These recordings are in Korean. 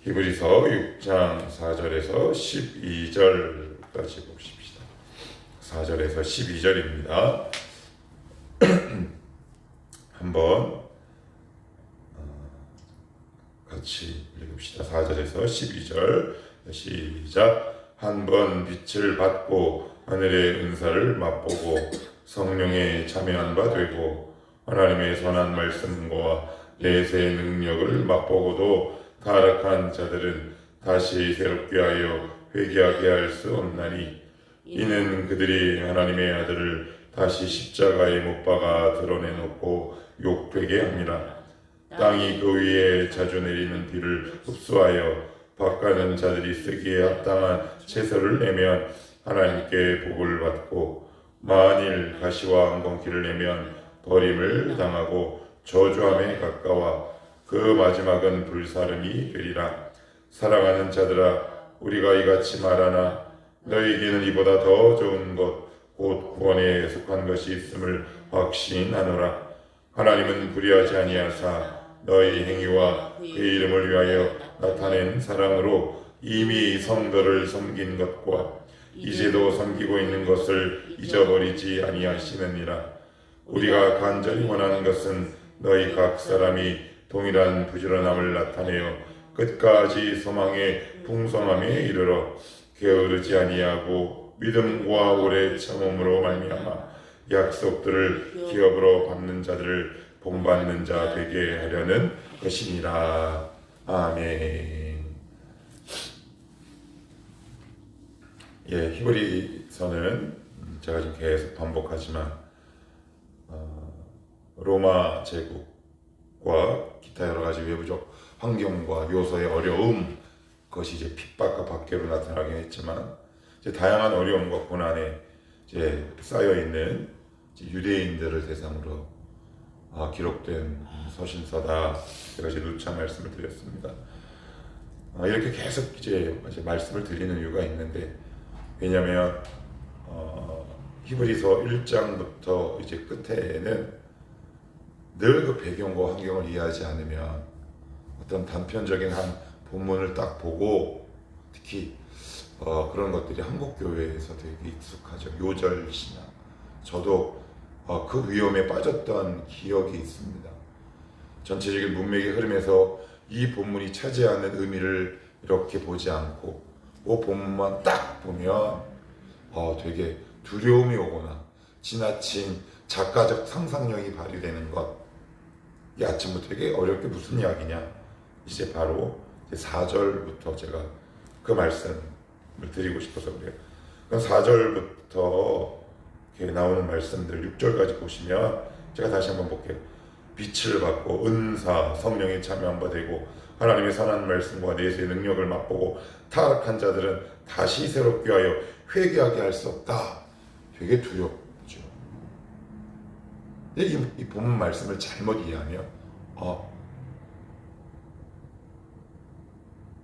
히브리서 6장 4절에서 12절까지 보십시다. 4절에서 12절입니다. 한번 같이 읽읍시다. 4절에서 12절 시작. 한번 빛을 받고 하늘의 은사를 맛보고 성령에 참여한 바 되고 하나님의 선한 말씀과 내세의 능력을 맛보고도 타락한 자들은 다시 새롭게 하여 회개하게 할 수 없나니 이는 그들이 하나님의 아들을 다시 십자가에 못 박아 드러내놓고 욕되게 함이라. 땅이 그 위에 자주 내리는 비를 흡수하여 밭가는 자들이 쓰기에 합당한 채소를 내면 하나님께 복을 받고 만일 가시와 엉겅퀴를 내면 버림을 당하고 저주함에 가까워 그 마지막은 불사름이 되리라. 사랑하는 자들아, 우리가 이같이 말하나 너희에게는 이보다 더 좋은 것 곧 구원에 속한 것이 있음을 확신하노라. 하나님은 불의하지 아니하사 너희 행위와 그 이름을 위하여 나타낸 사랑으로 이미 성도를 섬긴 것과 이제도 섬기고 있는 것을 잊어버리지 아니하시느니라. 우리가 간절히 원하는 것은 너희 각 사람이 동일한 부지런함을 나타내어 끝까지 소망의 풍성함에 이르러 게으르지 아니하고 믿음과 오래 참음으로 말미암아 약속들을 기업으로 받는 자들을 본받는 자 되게 하려는 것이니라. 아멘. 히브리서는 제가 지금 계속 반복하지만 로마 제국과 기타 여러 가지 외부적 환경과 요소의 어려움, 그것이 이제 핍박과 박해로 나타나긴 했지만 이제 다양한 어려움과 고난에 이제 쌓여 있는 유대인들을 대상으로 기록된 서신서다. 제가 이제 누차 말씀을 드렸습니다. 이렇게 계속 이제 말씀을 드리는 이유가 있는데, 왜냐하면 히브리서 1장부터 이제 끝에는 늘 그 배경과 환경을 이해하지 않으면 어떤 단편적인 한 본문을 딱 보고, 특히 그런 것들이 한국 교회에서 되게 익숙하죠. 요절 신앙. 저도 그 위험에 빠졌던 기억이 있습니다. 전체적인 문맥의 흐름에서 이 본문이 차지하는 의미를 이렇게 보지 않고 그 본문만 딱 보면 되게 두려움이 오거나 지나친 작가적 상상력이 발휘되는 것. 이 아침부터 되게 어렵게 무슨 이야기냐. 이제 바로 4절부터 제가 그 말씀을 드리고 싶어서 그래요. 4절부터 이렇게 나오는 말씀들 6절까지 보시면 제가 다시 한번 볼게요. 빛을 받고 은사, 성령에 참여한 바 되고 하나님의 선한 말씀과 내세의 능력을 맛보고 타락한 자들은 다시 새롭게 하여 회개하게 할 수 없다. 되게 두렵죠. 이 본문 말씀을 잘못 이해하면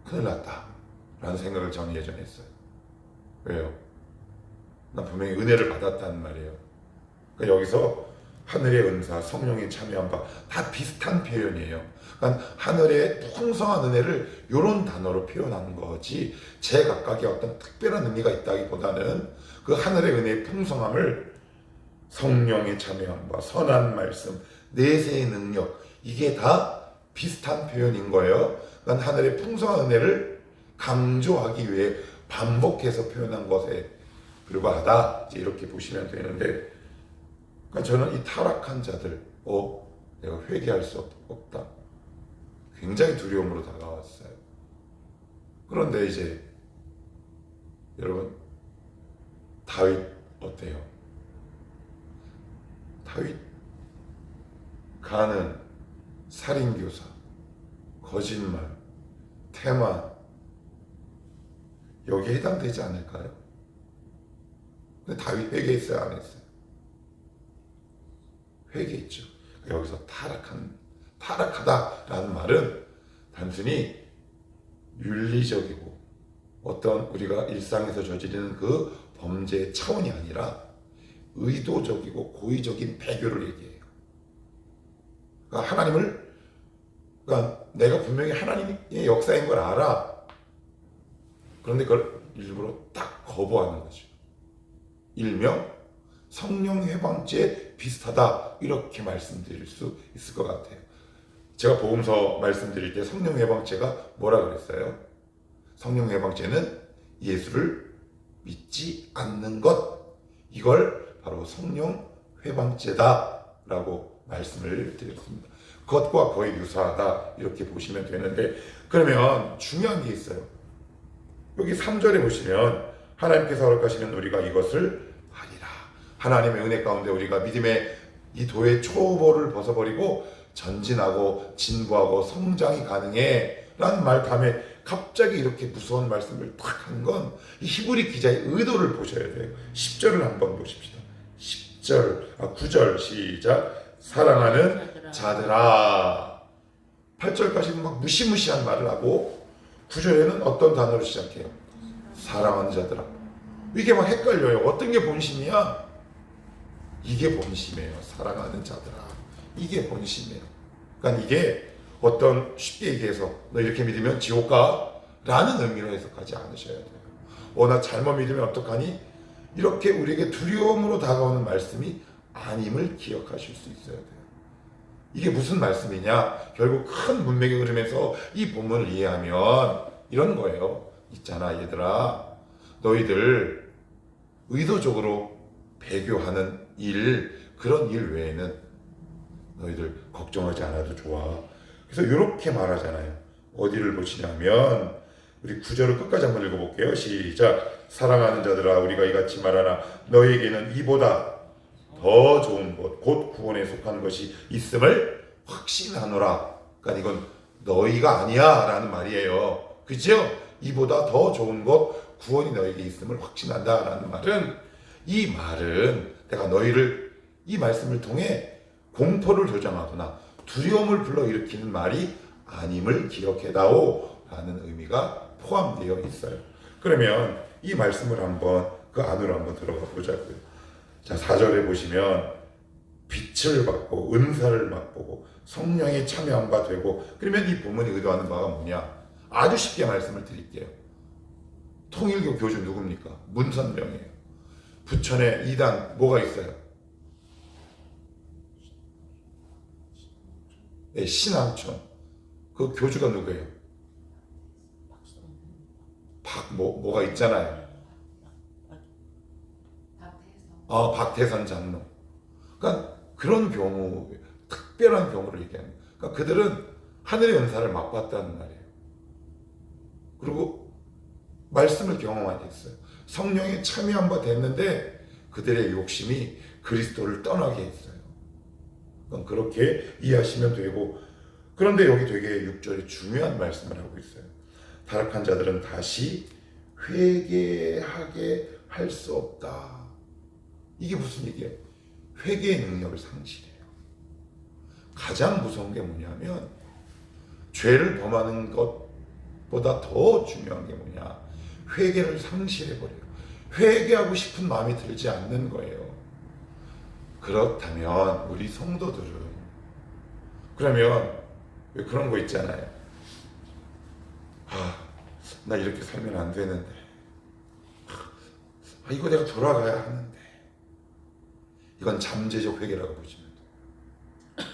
큰일 났다 라는 생각을 저는 예전에 했어요. 왜요? 난 분명히 은혜를 받았다는 말이에요. 그러니까 여기서 하늘의 은사, 성령이 참여한 바 다 비슷한 표현이에요. 그러니까 하늘의 풍성한 은혜를 이런 단어로 표현한 거지 제각각의 어떤 특별한 의미가 있다기보다는 그 하늘의 은혜의 풍성함을 성령에 참여한 바, 선한 말씀, 내세의 능력, 이게 다 비슷한 표현인 거예요. 그러니까 하늘의 풍성한 은혜를 강조하기 위해 반복해서 표현한 것에 불과하다. 이렇게 보시면 되는데, 그러니까 저는 이 타락한 자들, 내가 회개할 수 없다. 굉장히 두려움으로 다가왔어요. 그런데 이제 여러분, 다윗 어때요? 다윗 가는, 살인교사, 거짓말, 태만, 여기에 해당되지 않을까요? 근데 다윗 회개했어요, 안 했어요? 회개했죠. 여기서 타락하다라는 말은 단순히 윤리적이고 어떤 우리가 일상에서 저지르는 그 범죄의 차원이 아니라 의도적이고 고의적인 배교를 얘기해요. 그러니까 하나님을, 그러니까 내가 분명히 하나님의 역사인 걸 알아. 그런데 그걸 일부러 딱 거부하는 거죠. 일명 성령 회방죄 비슷하다, 이렇게 말씀드릴 수 있을 것 같아요. 제가 복음서 말씀드릴 때 성령 회방죄가 뭐라 그랬어요? 성령 회방죄는 예수를 믿지 않는 것, 이걸 바로 성령 회방죄다라고 말씀을 드렸습니다. 그것과 거의 유사하다, 이렇게 보시면 되는데, 그러면 중요한 게 있어요. 여기 3절에 보시면 하나님께서 허락하시면 우리가 이것을 하리라. 하나님의 은혜 가운데 우리가 믿음의 이 도의 초보를 벗어버리고 전진하고 진보하고 성장이 가능해 라는 말 다음에 갑자기 이렇게 무서운 말씀을 탁 한 건 이 히브리 기자의 의도를 보셔야 돼요. 10절을 한번 보십시다. 9절 시작. 사랑하는 자들아. 8절까지는 막 무시무시한 말을 하고 9절에는 어떤 단어로 시작해요? 사랑하는 자들아. 이게 막 헷갈려요. 어떤 게 본심이야? 이게 본심이에요. 사랑하는 자들아. 이게 본심이에요. 그러니까 이게 어떤, 쉽게 얘기해서 너 이렇게 믿으면 지옥 가? 라는 의미로 해석하지 않으셔야 돼요. 나 잘못 믿으면 어떡하니? 이렇게 우리에게 두려움으로 다가오는 말씀이 아님을 기억하실 수 있어야 돼요. 이게 무슨 말씀이냐? 결국 큰 문맥의 흐름에서 이 본문을 이해하면 이런 거예요. 있잖아 얘들아, 너희들 의도적으로 배교하는 일, 그런 일 외에는 너희들 걱정하지 않아도 좋아. 그래서 이렇게 말하잖아요. 어디를 보시냐면 우리 9절을 끝까지 한번 읽어볼게요. 시작. 사랑하는 자들아, 우리가 이같이 말하나 너희에게는 이보다 더 좋은 것, 곧 구원에 속한 것이 있음을 확신하노라. 그러니까 이건 너희가 아니야 라는 말이에요. 그죠? 이보다 더 좋은 것, 구원이 너에게 있음을 확신한다 라는 말은, 이 말은 내가 너희를 이 말씀을 통해 공포를 조장하거나 두려움을 불러일으키는 말이 아님을 기억해다오 라는 의미가 포함되어 있어요. 그러면 이 말씀을 한번 그 안으로 한번 들어가 보자고요. 자, 4절에 보시면 빛을 받고 은사를 맛보고 성령에 참여한 바 되고, 그러면 이 본문이 의도하는 바가 뭐냐? 아주 쉽게 말씀을 드릴게요. 통일교 교주 누굽니까? 문선명이에요. 부천에 이단 뭐가 있어요? 네, 신앙촌. 그 교주가 누구예요? 뭐가 있잖아요. 박태선 장로. 그러니까 그런 경우, 특별한 경우를 얘기합니다. 그러니까 그들은 하늘의 은사를 맛봤다는 말이에요. 그리고 말씀을 경험하게 했어요. 성령에 참여한 바 됐는데 그들의 욕심이 그리스도를 떠나게 했어요. 그러니까 그렇게 이해하시면 되고, 그런데 여기 되게 6절에 중요한 말씀을 하고 있어요. 타락한 자들은 다시 회개하게 할 수 없다. 이게 무슨 얘기예요? 회개의 능력을 상실해요. 가장 무서운 게 뭐냐면, 죄를 범하는 것보다 더 중요한 게 뭐냐? 회개를 상실해버려요. 회개하고 싶은 마음이 들지 않는 거예요. 그렇다면 우리 성도들은, 그러면 왜 그런 거 있잖아요. 나 이렇게 살면 안 되는데, 이거 내가 돌아가야 하는데. 이건 잠재적 회개라고 보시면 돼요.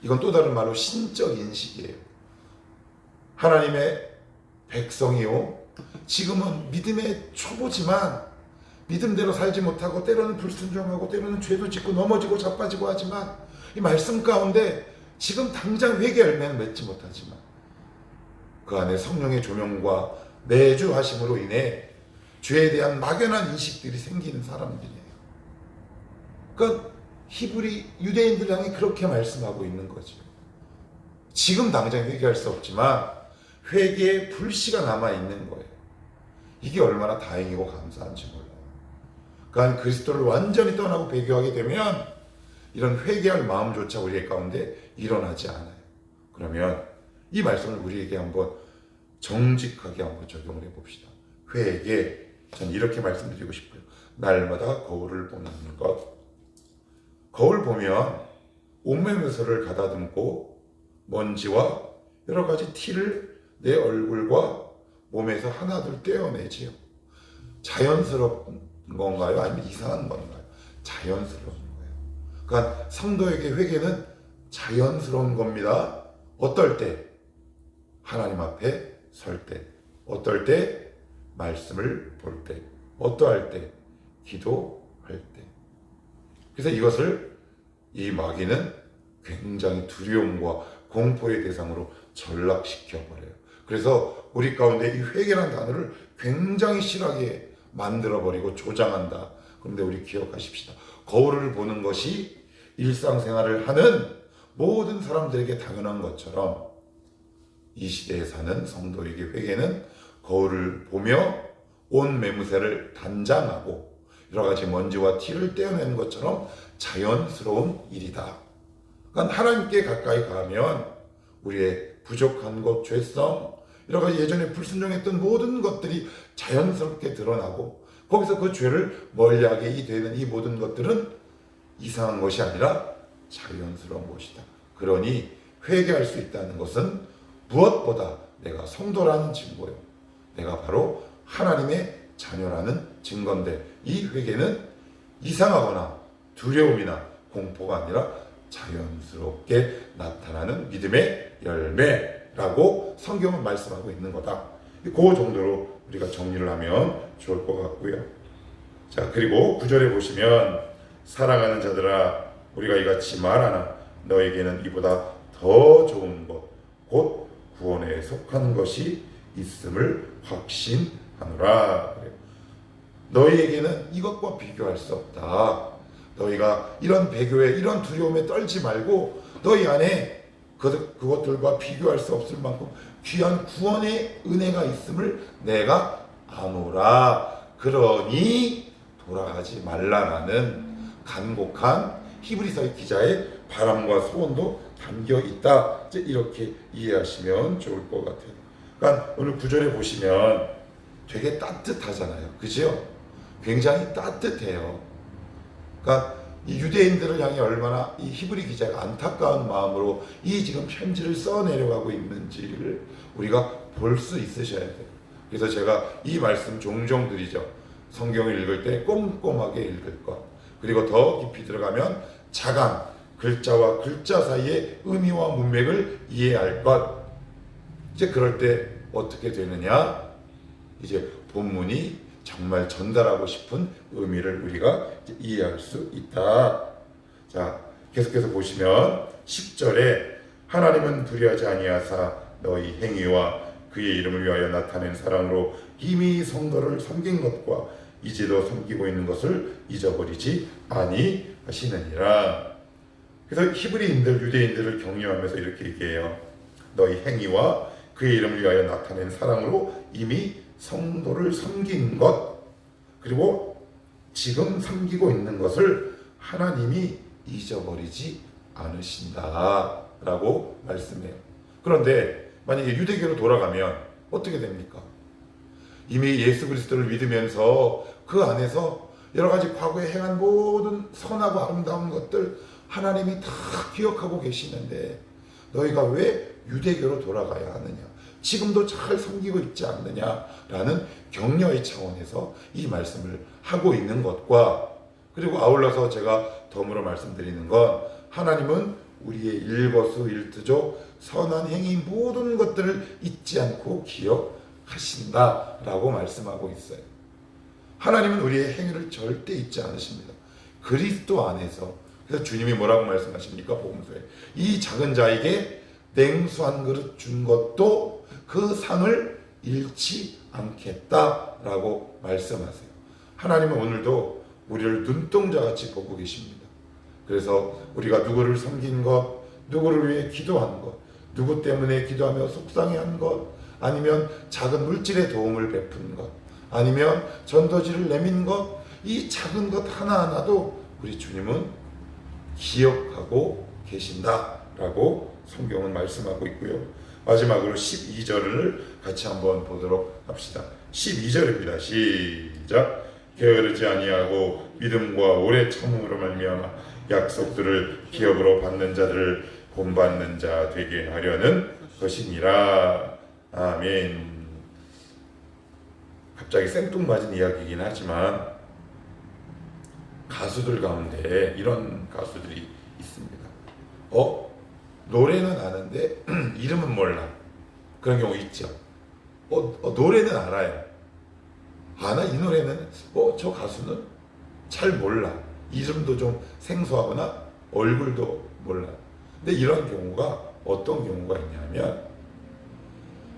이건 또 다른 말로 신적 인식이에요. 하나님의 백성이요, 지금은 믿음의 초보지만 믿음대로 살지 못하고 때로는 불순종하고 때로는 죄도 짓고 넘어지고 자빠지고 하지만, 이 말씀 가운데 지금 당장 회개 열매는 맺지 못하지만 그 안에 성령의 조명과 내주 하심으로 인해 죄에 대한 막연한 인식들이 생기는 사람들이에요. 그러니까 히브리 유대인들 향해 그렇게 말씀하고 있는 거죠. 지금 당장 회개할 수 없지만 회개의 불씨가 남아있는 거예요. 이게 얼마나 다행이고 감사한지 몰라요. 그러니까 그리스도를 완전히 떠나고 배교하게 되면 이런 회개할 마음조차 우리 가운데 일어나지 않아요. 그러면 이 말씀을 우리에게 한번 정직하게 한번 적용을 해봅시다. 회개, 저는 이렇게 말씀드리고 싶어요. 날마다 거울을 보는 것. 거울 보면 옷매무새를 가다듬고 먼지와 여러 가지 티를 내 얼굴과 몸에서 하나둘 떼어내지요. 자연스러운 건가요? 아니면 이상한 건가요? 자연스러운 거예요. 그러니까 성도에게 회개는 자연스러운 겁니다. 어떨 때? 하나님 앞에 설 때. 어떨 때? 말씀을 볼 때. 어떠할 때? 기도할 때. 그래서 이것을 이 마귀는 굉장히 두려움과 공포의 대상으로 전락시켜버려요. 그래서 우리 가운데 이 회개라는 단어를 굉장히 실하게 만들어버리고 조장한다. 그런데 우리 기억하십시다. 거울을 보는 것이 일상생활을 하는 모든 사람들에게 당연한 것처럼 이 시대에 사는 성도에게 회개는 거울을 보며 온 매무새를 단장하고 여러 가지 먼지와 티를 떼어내는 것처럼 자연스러운 일이다. 그러니까 하나님께 가까이 가면 우리의 부족한 것, 죄성, 여러 가지 예전에 불순종했던 모든 것들이 자연스럽게 드러나고 거기서 그 죄를 멀리하게 되는 이 모든 것들은 이상한 것이 아니라 자연스러운 것이다. 그러니 회개할 수 있다는 것은 무엇보다 내가 성도라는 증거요. 내가 바로 하나님의 자녀라는 증거인데 이 회개는 이상하거나 두려움이나 공포가 아니라 자연스럽게 나타나는 믿음의 열매라고 성경은 말씀하고 있는 거다. 그 정도로 우리가 정리를 하면 좋을 것 같고요. 자, 그리고 9절에 보시면 사랑하는 자들아 우리가 이같이 말하나 너에게는 이보다 더 좋은 것 곧 구원에 속한 것이 있음을 확신하노라. 너희에게는 이것과 비교할 수 없다. 너희가 이런 배교에 이런 두려움에 떨지 말고 너희 안에 그것들과 비교할 수 없을 만큼 귀한 구원의 은혜가 있음을 내가 아노라. 그러니 돌아가지 말라라는 간곡한 히브리서의 기자의 바람과 소원도 담겨 있다. 이렇게 이해하시면 좋을 것 같아요. 그러니까 오늘 9절에 보시면 되게 따뜻하잖아요. 그죠? 굉장히 따뜻해요. 그러니까 이 유대인들을 향해 얼마나 이 히브리 기자가 안타까운 마음으로 이 지금 편지를 써내려가고 있는지를 우리가 볼 수 있으셔야 돼요. 그래서 제가 이 말씀 종종 드리죠. 성경을 읽을 때 꼼꼼하게 읽을 것. 그리고 더 깊이 들어가면 자간, 글자와 글자 사이의 의미와 문맥을 이해할 것. 이제 그럴 때 어떻게 되느냐? 이제 본문이 정말 전달하고 싶은 의미를 우리가 이해할 수 있다. 자, 계속해서 보시면 10절에 하나님은 불의하지 아니하사 너희 행위와 그의 이름을 위하여 나타낸 사랑으로 이미 성도를 섬긴 것과 이제도 섬기고 있는 것을 잊어버리지 아니하시느니라. 그래서 히브리인들, 유대인들을 격려하면서 이렇게 얘기해요. 너희 행위와 그의 이름을 위하여 나타낸 사랑으로 이미 성도를 섬긴 것, 그리고 지금 섬기고 있는 것을 하나님이 잊어버리지 않으신다라고 말씀해요. 그런데 만약에 유대교로 돌아가면 어떻게 됩니까? 이미 예수 그리스도를 믿으면서 그 안에서 여러 가지 과거에 행한 모든 선하고 아름다운 것들 하나님이 다 기억하고 계시는데 너희가 왜 유대교로 돌아가야 하느냐? 지금도 잘 섬기고 있지 않느냐라는 격려의 차원에서 이 말씀을 하고 있는 것과 그리고 아울러서 제가 덤으로 말씀드리는 건 하나님은 우리의 일거수일투족 선한 행위 모든 것들을 잊지 않고 기억하신다라고 말씀하고 있어요. 하나님은 우리의 행위를 절대 잊지 않으십니다. 그리스도 안에서. 그래서 주님이 뭐라고 말씀하십니까? 복음서에 이 작은 자에게 냉수 한 그릇 준 것도 그 상을 잃지 않겠다라고 말씀하세요. 하나님은 오늘도 우리를 눈동자같이 보고 계십니다. 그래서 우리가 누구를 섬긴 것, 누구를 위해 기도한 것, 누구 때문에 기도하며 속상해한 것, 아니면 작은 물질의 도움을 베푼 것, 아니면 전도지를 내민 것, 이 작은 것 하나하나도 우리 주님은 기억하고 계신다라고 성경은 말씀하고 있고요. 마지막으로 12절을 같이 한번 보도록 합시다. 12절입니다. 시작. 게으르지 아니하고 믿음과 오래 참음으로 말미암아 약속들을 기업으로 받는 자들을 본받는 자 되게 하려는 것이니라. 아멘. 갑자기 생뚱맞은 이야기이긴 하지만 가수들 가운데 이런 가수들이 있습니다. 노래는 아는데 이름은 몰라. 그런 경우 있죠. 노래는 알아요. 나 이 노래는 저 가수는 잘 몰라. 이름도 좀 생소하거나 얼굴도 몰라. 근데 이런 경우가 어떤 경우가 있냐면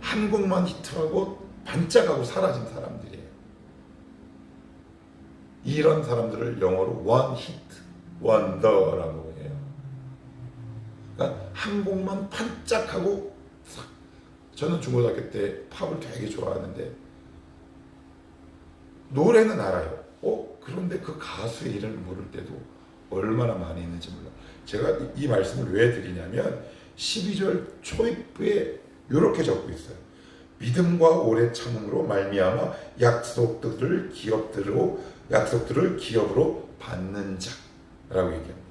한 곡만 히트하고 반짝하고 사라진 사람들이에요. 이런 사람들을 영어로 one hit wonder라고 해요. 그러니까 한 곡만 반짝하고 저는 중고등학교 때 팝을 되게 좋아하는데 노래는 알아요. 그런데 그 가수의 이름을 모를 때도 얼마나 많이 있는지 몰라. 제가 이 말씀을 왜 드리냐면 12절 초입부에 이렇게 적고 있어요. 믿음과 오래 참음으로 말미암아 약속들을 기업으로 받는 자라고 얘기합니다.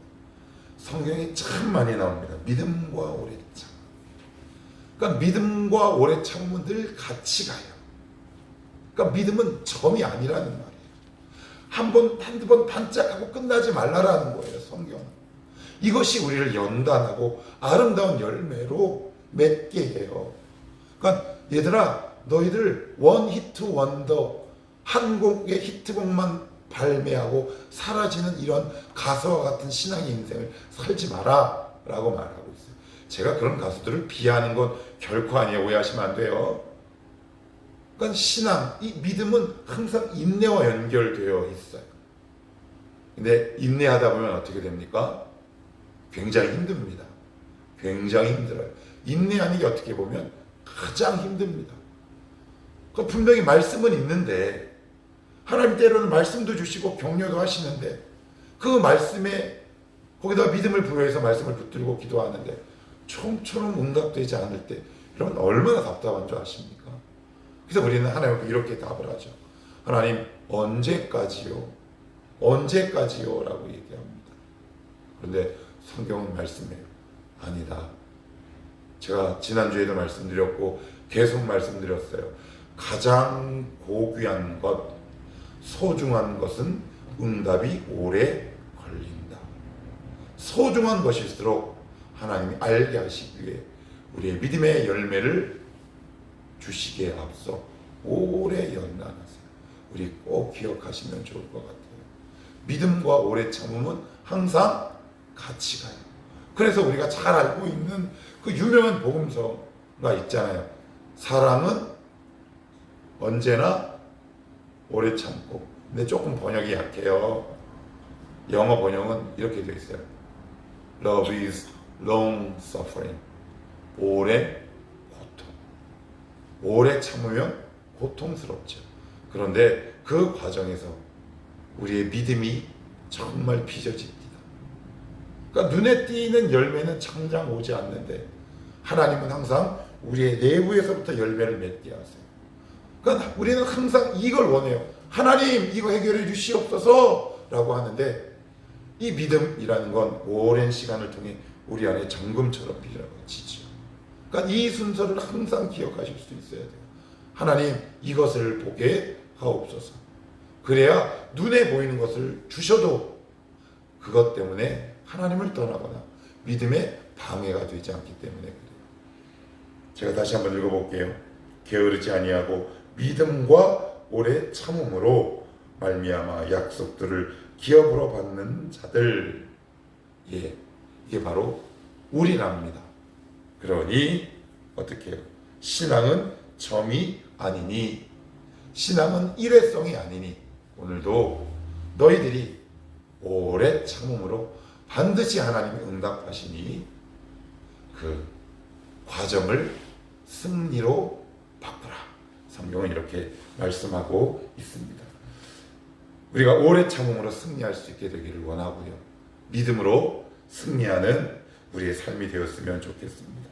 성경에 참 많이 나옵니다. 믿음과 오래 참. 그러니까 믿음과 오래 참음은 늘 같이 가요. 그러니까 믿음은 점이 아니라는 말이에요. 한두 번 반짝하고 끝나지 말라라는 거예요. 성경은. 이것이 우리를 연단하고 아름다운 열매로 맺게 해요. 그러니까 얘들아, 너희들 원 히트 원더, 한 곡의 히트곡만 발매하고 사라지는 이런 가수와 같은 신앙의 인생을 살지 마라 라고 말하고 있어요. 제가 그런 가수들을 비하하는 건 결코 아니에요. 오해하시면 안 돼요. 그러니까 신앙, 이 믿음은 항상 인내와 연결되어 있어요. 근데 인내하다 보면 어떻게 됩니까? 굉장히 힘듭니다. 굉장히 힘들어요. 인내하는 게 어떻게 보면 가장 힘듭니다. 분명히 말씀은 있는데 하나님 때로는 말씀도 주시고 격려도 하시는데 그 말씀에 거기다 믿음을 부여해서 말씀을 붙들고 기도하는데 좀처럼 응답되지 않을 때 여러분 얼마나 답답한 줄 아십니까? 그래서 우리는 하나님께 이렇게 답을 하죠. 하나님 언제까지요? 언제까지요? 라고 얘기합니다. 그런데 성경은 말씀해요. 아니다. 제가 지난주에도 말씀드렸고 계속 말씀드렸어요. 가장 고귀한 것, 소중한 것은 응답이 오래 걸린다. 소중한 것일수록 하나님이 알게 하시기 위해 우리의 믿음의 열매를 주시기에 앞서 오래 연단하세요. 우리 꼭 기억하시면 좋을 것 같아요. 믿음과 오래 참음은 항상 같이 가요. 그래서 우리가 잘 알고 있는 그 유명한 복음서가 있잖아요. 사랑은 언제나 오래 참고. 근데 조금 번역이 약해요. 영어 번역은 이렇게 되어 있어요. Love is long suffering. 오래 고통. 오래 참으면 고통스럽죠. 그런데 그 과정에서 우리의 믿음이 정말 빚어집니다. 그러니까 눈에 띄는 열매는 당장 오지 않는데 하나님은 항상 우리의 내부에서부터 열매를 맺게 하세요. 그러니까 우리는 항상 이걸 원해요. 하나님 이거 해결해 주시옵소서 라고 하는데 이 믿음이라는 건 오랜 시간을 통해 우리 안에 정금처럼 빚어지죠. 그러니까 이 순서를 항상 기억하실 수 있어야 돼요. 하나님 이것을 보게 하옵소서. 그래야 눈에 보이는 것을 주셔도 그것 때문에 하나님을 떠나거나 믿음에 방해가 되지 않기 때문에 그래요. 제가 다시 한번 읽어볼게요. 게으르지 아니하고 믿음과 오래 참음으로 말미암아 약속들을 기업으로 받는 자들. 예, 이게 바로 우리랍니다. 그러니 어떻게 해요? 신앙은 점이 아니니, 신앙은 일회성이 아니니 오늘도 너희들이 오래 참음으로 반드시 하나님이 응답하시니 그 과정을 승리로 바꾸라. 성경은 이렇게 말씀하고 있습니다. 우리가 오래 참음으로 승리할 수 있게 되기를 원하고요. 믿음으로 승리하는 우리의 삶이 되었으면 좋겠습니다.